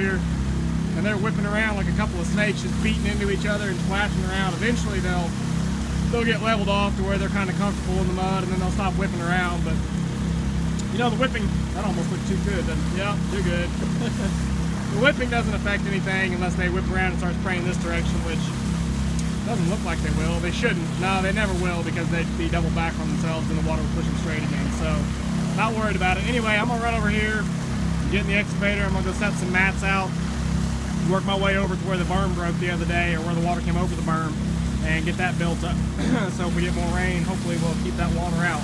here, and they're whipping around like a couple of snakes, just beating into each other and splashing around. Eventually they'll get leveled off to where they're kind of comfortable in the mud, and then they'll stop whipping around. But you know, the whipping, that almost looked too good, doesn't it? Yeah, too good. The whipping doesn't affect anything unless they whip around and start spraying this direction, which doesn't look like they will. They shouldn't. No, they never will, because they'd be double back on themselves and the water would push them straight again. So, not worried about it. Anyway, I'm gonna run over here, get in the excavator. I'm gonna go set some mats out, work my way over to where the berm broke the other day, or where the water came over the berm, and get that built up. So if we get more rain, hopefully we'll keep that water out.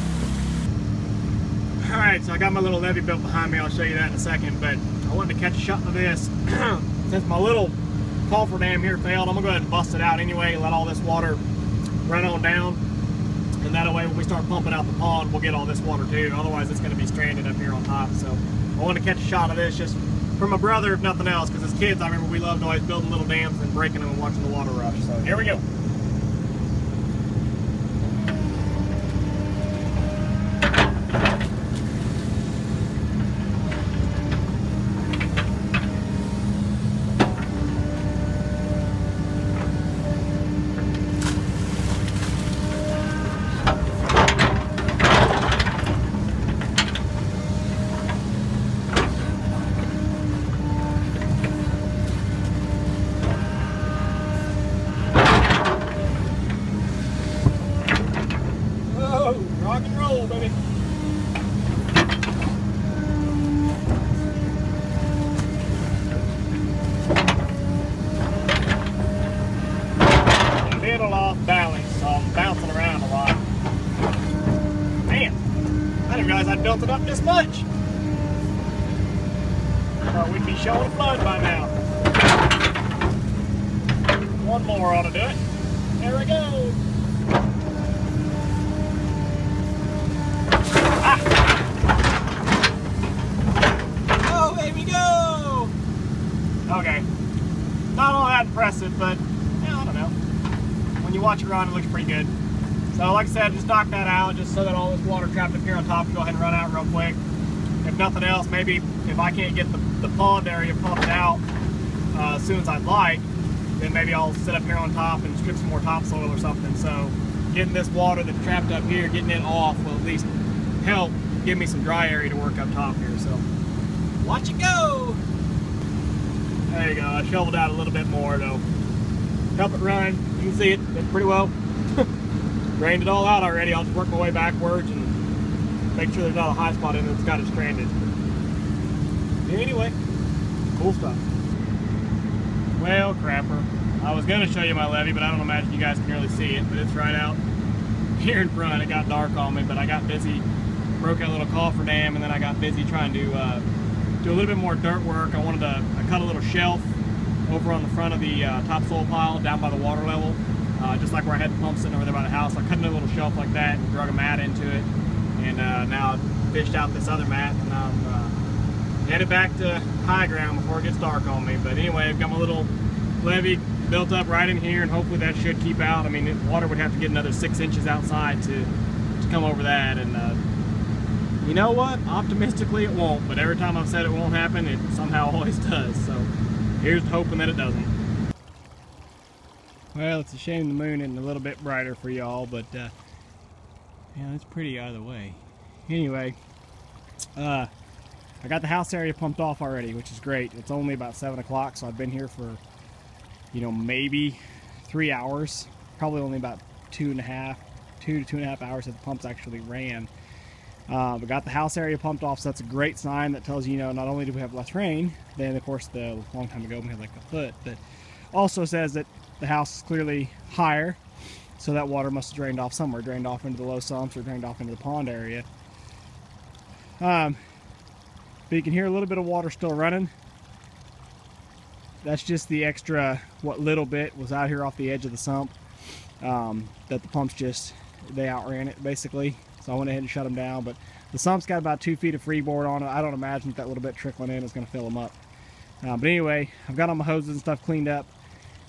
Alright, so I got my little levee built behind me. I'll show you that in a second, but I wanted to catch a shot of this. Since my little coffer dam here failed, I'm gonna go ahead and bust it out anyway, let all this water run on down, and that way when we start pumping out the pond, we'll get all this water too. Otherwise it's gonna be stranded up here on top. So I wanted to catch a shot of this just for my brother, if nothing else, because as kids I remember we loved always building little dams and breaking them and watching the water rush. So here we go. Rock and roll, baby. A little off balance, so I'm bouncing around a lot. Man, I didn't realize I'd built it up this much. Thought we'd be showing a flood by now. One more ought to do it. There we go. Okay, not all that impressive, but yeah, I don't know. When you watch it run, it looks pretty good. So like I said, just knock that out just so that all this water trapped up here on top can go ahead and run out real quick. If nothing else, maybe if I can't get the pond area pumped out as soon as I'd like, then maybe I'll sit up here on top and strip some more topsoil or something. So getting this water that's trapped up here, getting it off will at least help give me some dry area to work up top here. So watch it go! There you go, I shoveled out a little bit more to help it run. You can see it, it's pretty well. Drained it all out already. I'll just work my way backwards and make sure there's not a high spot in it that's got it stranded. Anyway, cool stuff. Well, crapper. I was going to show you my levee, but I don't imagine you guys can really see it, but it's right out here in front. It got dark on me, but I got busy, broke that little coffer dam, and then I got busy trying to do a little bit more dirt work. I cut a little shelf over on the front of the topsoil pile down by the water level, just like where I had the pump sitting over there by the house. I cut a little shelf like that and drug a mat into it, and now I've fished out this other mat, and I'm headed back to high ground before it gets dark on me. But anyway, I've got my little levee built up right in here, and hopefully that should keep out. I mean, water would have to get another 6 inches outside to come over that, and you know what? Optimistically it won't, but every time I've said it won't happen, it somehow always does. So here's hoping that it doesn't. Well, it's a shame the moon isn't a little bit brighter for y'all, but yeah, it's pretty either way. Anyway, I got the house area pumped off already, which is great. It's only about 7 o'clock, so I've been here for, you know, maybe 3 hours. Probably only about 2 to 2.5 hours that the pumps actually ran. We got the house area pumped off, so that's a great sign. That tells you, not only do we have less rain than, of course, the long time ago we had like a foot, but also says that the house is clearly higher, so that water must have drained off somewhere, drained off into the low sumps or drained off into the pond area. But you can hear a little bit of water still running. That's just the extra, what little bit was out here off the edge of the sump, that the pumps they outran it basically. So I went ahead and shut them down, but the sump's got about 2 feet of freeboard on it. I don't imagine that little bit trickling in is going to fill them up. But anyway, I've got all my hoses and stuff cleaned up.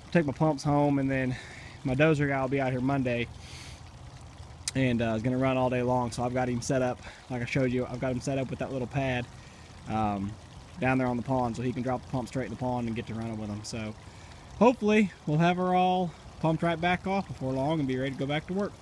I'll take my pumps home, and then my dozer guy will be out here Monday, and is going to run all day long. So I've got him set up, like I showed you. I've got him set up with that little pad. down there on the pond so he can drop the pump straight in the pond and get to running with them. So hopefully we'll have her all pumped right back off before long and be ready to go back to work.